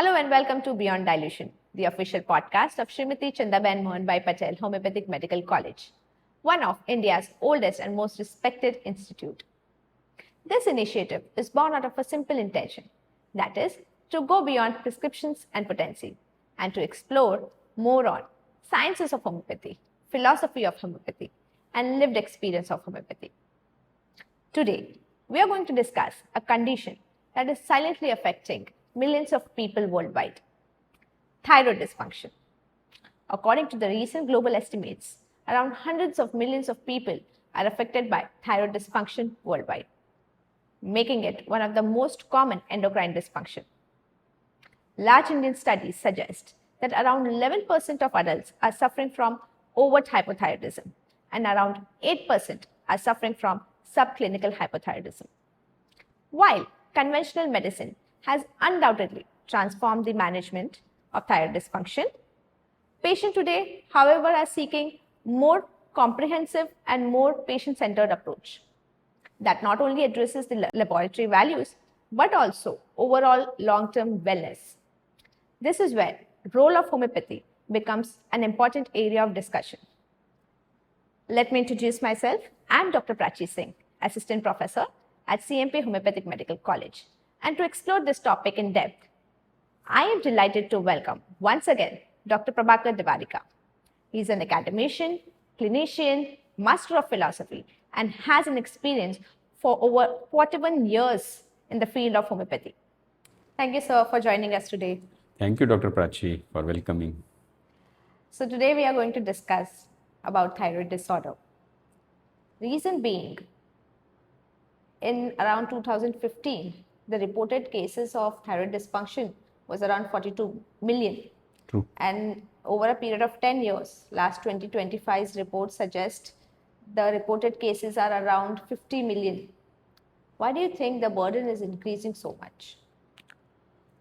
Hello and welcome to Beyond Dilution, the official podcast of Srimati Chandaben Mohanbhai Patel Homeopathic Medical College, one of India's oldest and most respected institute. This initiative is born out of a simple intention, that is, to go beyond prescriptions and potency and to explore more on sciences of homeopathy, philosophy of homeopathy, and lived experience of homeopathy. Today, we are going to discuss a condition that is silently affecting millions of people worldwide: thyroid dysfunction. According to the recent global estimates, around hundreds of millions of people are affected by thyroid dysfunction worldwide, making it one of the most common endocrine dysfunction. Large Indian studies suggest that around 11% of adults are suffering from overt hypothyroidism and around 8% are suffering from subclinical hypothyroidism. While conventional medicine has undoubtedly transformed the management of thyroid dysfunction, patients today, however, are seeking more comprehensive and more patient-centered approach that not only addresses the laboratory values but also overall long-term wellness. This is where the role of homeopathy becomes an important area of discussion. Let me introduce myself. I am Dr. Prachi Singh, Assistant Professor at C.M.P Homeopathic Medical College. And to explore this topic in depth, I am delighted to welcome once again Dr. Prabhakar Devadiga. He is an academician, clinician, master of philosophy, and has an experience for over 41 years in the field of homeopathy. Thank you, sir, for joining us today. Thank you, Dr. Prachi, for welcoming. So today we are going to discuss about thyroid disorder. Reason being, in around 2015, the reported cases of thyroid dysfunction was around 42 million. True. And over a period of 10 years, last 2025's report suggests the reported cases are around 50 million. Why do you think the burden is increasing so much?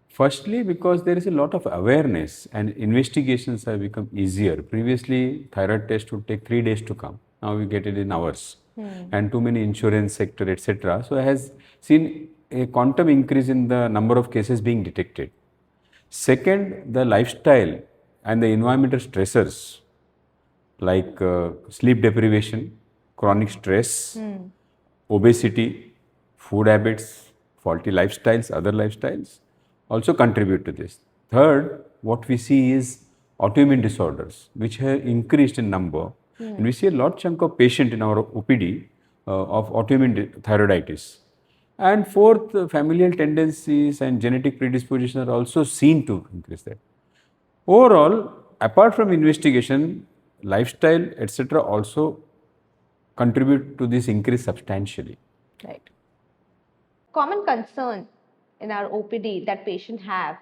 Firstly, because there is a lot of awareness and investigations have become easier. Previously, thyroid test would take 3 days to come. Now we get it in hours. And too many insurance sector, etc. So has seen a quantum increase in the number of cases being detected. Second, the lifestyle and the environmental stressors like sleep deprivation, chronic stress, obesity, food habits, faulty lifestyles, other lifestyles also contribute to this. Third, what we see is autoimmune disorders, which have increased in number. And we see a large chunk of patient in our OPD of autoimmune thyroiditis. And fourth, familial tendencies and genetic predisposition are also seen to increase that. Overall, apart from investigation, lifestyle, etc. also contribute to this increase substantially. Right. Common concern in our OPD that patients have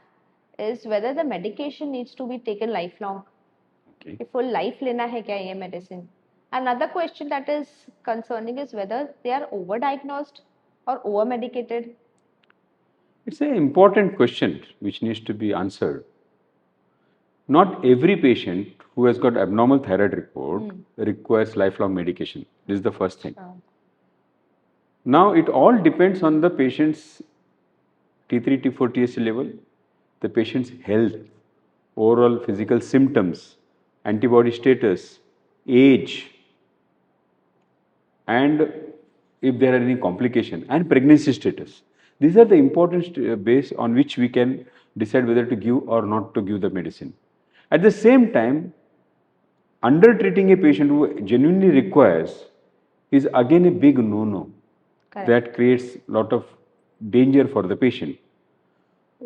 is whether the medication needs to be taken lifelong. Okay. Full life lena hai kya ye medicine? Another question that is concerning is whether they are overdiagnosed or over-medicated. It's an important question which needs to be answered. Not every patient who has got abnormal thyroid report requires lifelong medication. This is the first thing. Now, it all depends on the patient's T3, T4, TSH level, the patient's health, overall physical symptoms, antibody status, age, and if there are any complications, and pregnancy status. These are the important base on which we can decide whether to give or not to give the medicine. At the same time, under treating a patient who genuinely requires is again a big no-no. That creates a lot of danger for the patient.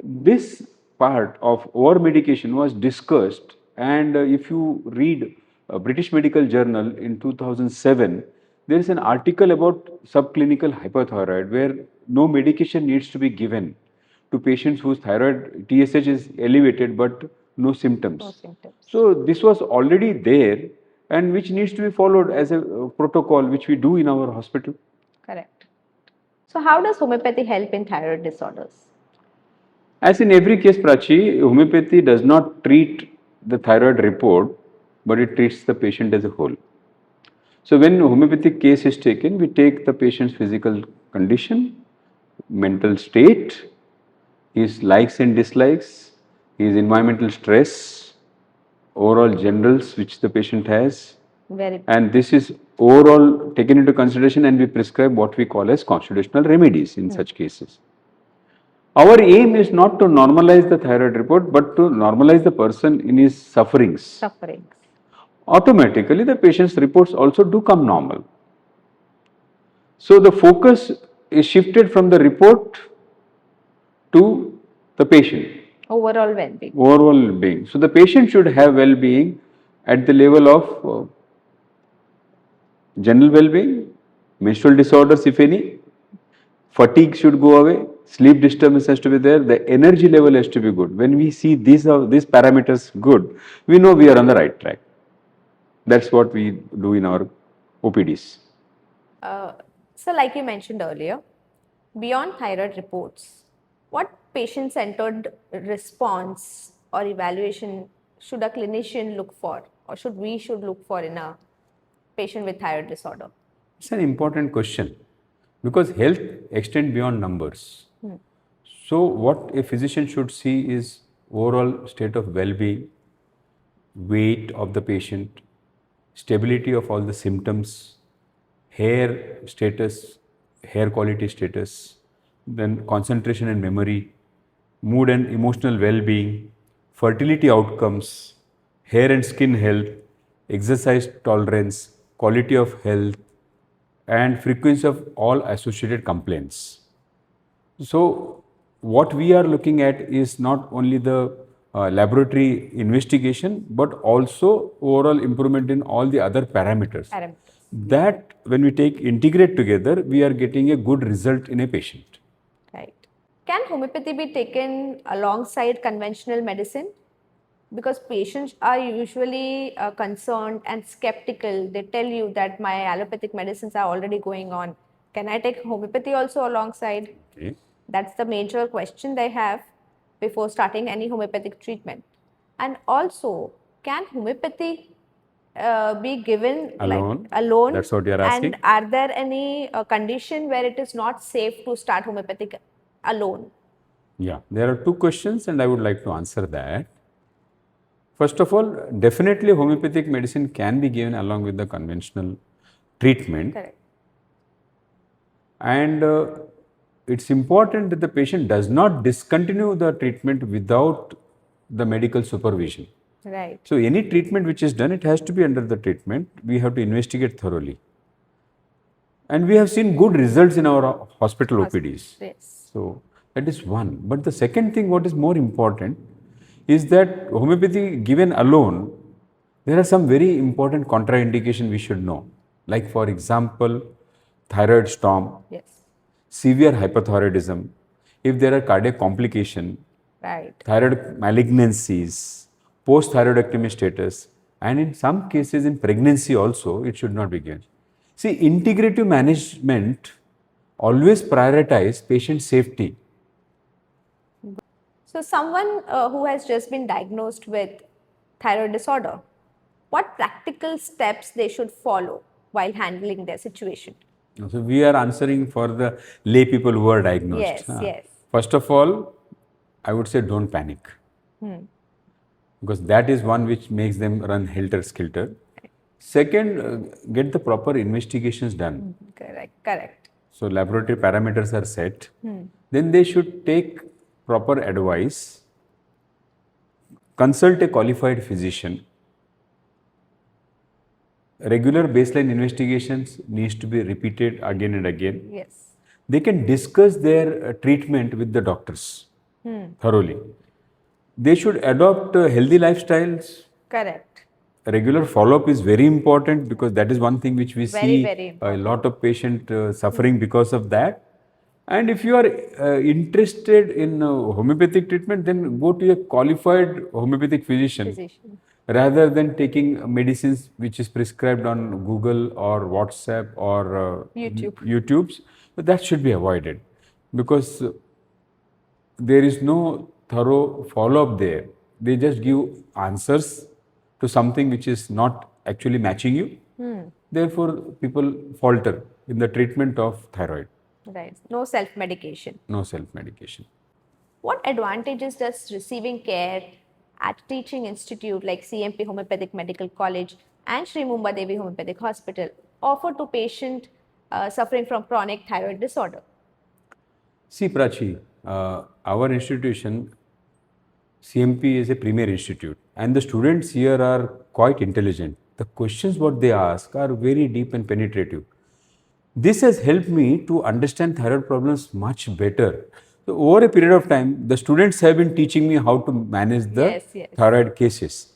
This part of over-medication was discussed, and if you read a British Medical Journal in 2007, there is an article about subclinical hypothyroid where no medication needs to be given to patients whose thyroid TSH is elevated but no symptoms. No symptoms. So this was already there and which needs to be followed as a protocol which we do in our hospital. Correct. So how does homeopathy help in thyroid disorders? As in every case, Prachi, homeopathy does not treat the thyroid report, but it treats the patient as a whole. So when homeopathic case is taken, we take the patient's physical condition, mental state, his likes and dislikes, his environmental stress, overall generals which the patient has, Very and this is overall taken into consideration, and we prescribe what we call as constitutional remedies in such cases. Our aim is not to normalize the thyroid report, but to normalize the person in his sufferings. sufferings. Automatically, the patient's reports also do come normal. So the focus is shifted from the report to the patient. Overall well-being. Overall well-being. So the patient should have well-being at the level of general well-being, menstrual disorders if any, fatigue should go away, sleep disturbance has to be there, the energy level has to be good. When we see these parameters good, we know we are on the right track. That's what we do in our OPDs. So like you mentioned earlier, beyond thyroid reports, what patient-centered response or evaluation should a clinician look for, or should look for in a patient with thyroid disorder? It's an important question because health extends beyond numbers. So what a physician should see is overall state of well-being, weight of the patient, stability of all the symptoms, hair status, hair quality status, then concentration and memory, mood and emotional well-being, fertility outcomes, hair and skin health, exercise tolerance, quality of health, and frequency of all associated complaints. So what we are looking at is not only the laboratory investigation, but also overall improvement in all the other parameters. That when we integrate together, we are getting a good result in a patient. Right. Can homeopathy be taken alongside conventional medicine? Because patients are usually concerned and skeptical. They tell you that my allopathic medicines are already going on. Can I take homeopathy also alongside? Okay. That's the major question they have before starting any homeopathic treatment. And also, can homeopathy be given Alone? alone? That's what you are asking? And are there any condition where it is not safe to start homeopathic alone? Yeah, there are two questions and I would like to answer that. First of all, definitely homeopathic medicine can be given along with the conventional treatment. Correct. And it's important that the patient does not discontinue the treatment without the medical supervision. Right. So any treatment which is done, it has to be under the treatment. We have to investigate thoroughly. And we have seen good results in our hospital OPDs. Yes. So that is one. But the second thing, what is more important, is that homeopathy given alone, there are some very important contraindication we should know. Like for example, thyroid storm, Yes. severe hypothyroidism, if there are cardiac complication, Right. thyroid malignancies, post-thyroidectomy status, and in some cases in pregnancy also, it should not be given. See, integrative management always prioritize patient safety. So someone who has just been diagnosed with thyroid disorder, what practical steps they should follow while handling their situation? So we are answering for the lay people who are diagnosed. Yes, yes. First of all, I would say don't panic. Because that is one which makes them run helter-skelter. Second, get the proper investigations done. Correct. So laboratory parameters are set. Then they should take proper advice, consult a qualified physician. Regular baseline investigations needs to be repeated again and again. Yes. They can discuss their treatment with the doctors thoroughly. They should adopt healthy lifestyles. Correct. Regular follow-up is very important because that is one thing which we see very a lot of patient suffering because of that. And if you are interested in homeopathic treatment, then go to a qualified homeopathic physician. Rather than taking medicines which is prescribed on Google or WhatsApp or YouTube's, but that should be avoided because there is no thorough follow-up there. They just give answers to something which is not actually matching you. Therefore, people falter in the treatment of thyroid. Right. No self-medication. No self-medication. What advantages does receiving care at a teaching institute like CMP Homeopathic Medical College and Sri Mumbai Devi Homeopathic Hospital offer to patient suffering from chronic thyroid disorder? See, Prachi, our institution, CMP, is a premier institute, and the students here are quite intelligent. The questions what they ask are very deep and penetrative. This has helped me to understand thyroid problems much better. So over a period of time, the students have been teaching me how to manage the Yes, yes. thyroid cases.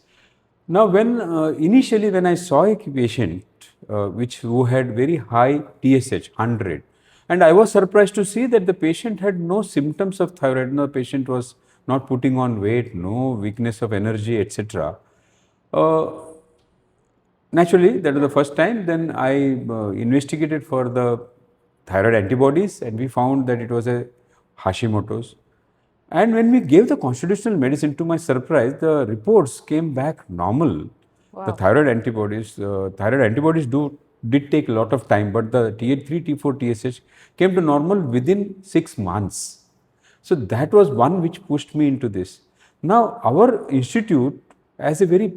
Now, when initially when I saw a patient which who had very high TSH 100, and I was surprised to see that the patient had no symptoms of thyroid. No, the patient was not putting on weight, no weakness of energy, etc. Uh, Naturally, that was the first time. Then I investigated for the thyroid antibodies, and we found that it was a Hashimoto's. And when we gave the constitutional medicine, to my surprise, the reports came back normal. The Wow. thyroid antibodies did take a lot of time, but the Th3, T4, TSH came to normal within 6 months. So that was one which pushed me into this. Now, our institute has a very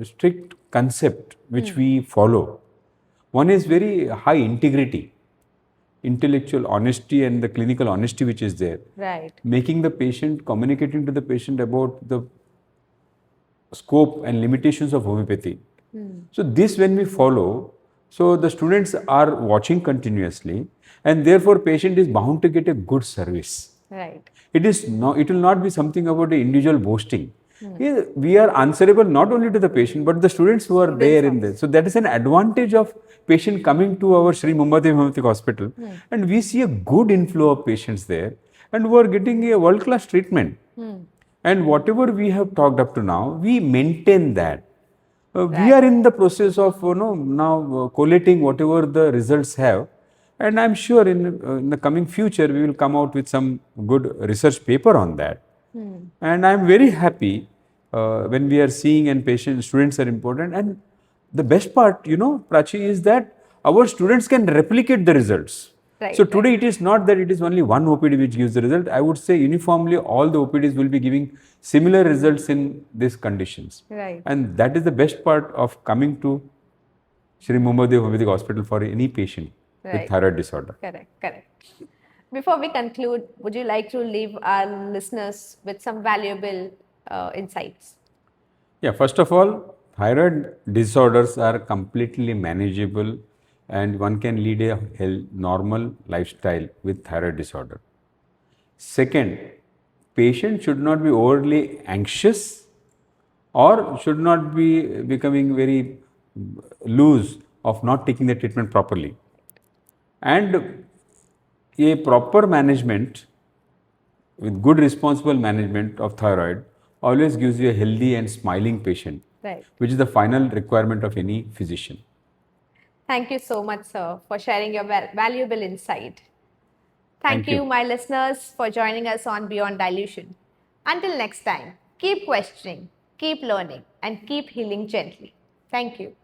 strict concept which we follow. One is very high integrity, intellectual honesty, and the clinical honesty which is there. Right. Making the patient, communicating to the patient about the scope and limitations of homeopathy. So this when we follow, so the students are watching continuously, and therefore patient is bound to get a good service. Right. It will not be something about the individual boasting. Yeah, we are answerable not only to the patient but the students who are there in this. So that is an advantage of patient coming to our Sri Mumbai Devi Homeopathic Hospital, and we see a good inflow of patients there, and who are getting a world class treatment. And whatever we have talked up to now, we maintain that. We are in the process of now collating whatever the results have, and I'm sure in the coming future we will come out with some good research paper on that. And I'm very happy when we are seeing, and patient students are important. And the best part, Prachi, is that our students can replicate the results. Right, So today it is not that it is only one OPD which gives the result. I would say uniformly all the OPDs will be giving similar results in these conditions. Right. And that is the best part of coming to Sri Mumbai Devi Homeopathic Hospital for any patient with Right. thyroid disorder. Correct, correct. Before we conclude, would you like to leave our listeners with some valuable insights? Yeah, first of all, thyroid disorders are completely manageable, and one can lead a normal lifestyle with thyroid disorder. Second, patient should not be overly anxious or should not be becoming very loose of not taking the treatment properly. And a proper management with good responsible management of thyroid always gives you a healthy and smiling patient, Right. which is the final requirement of any physician. Thank you so much, sir, for sharing your valuable insight. Thank Thank you. you, my listeners, for joining us on Beyond Dilution. Until next time, keep questioning, keep learning, and keep healing gently. Thank you.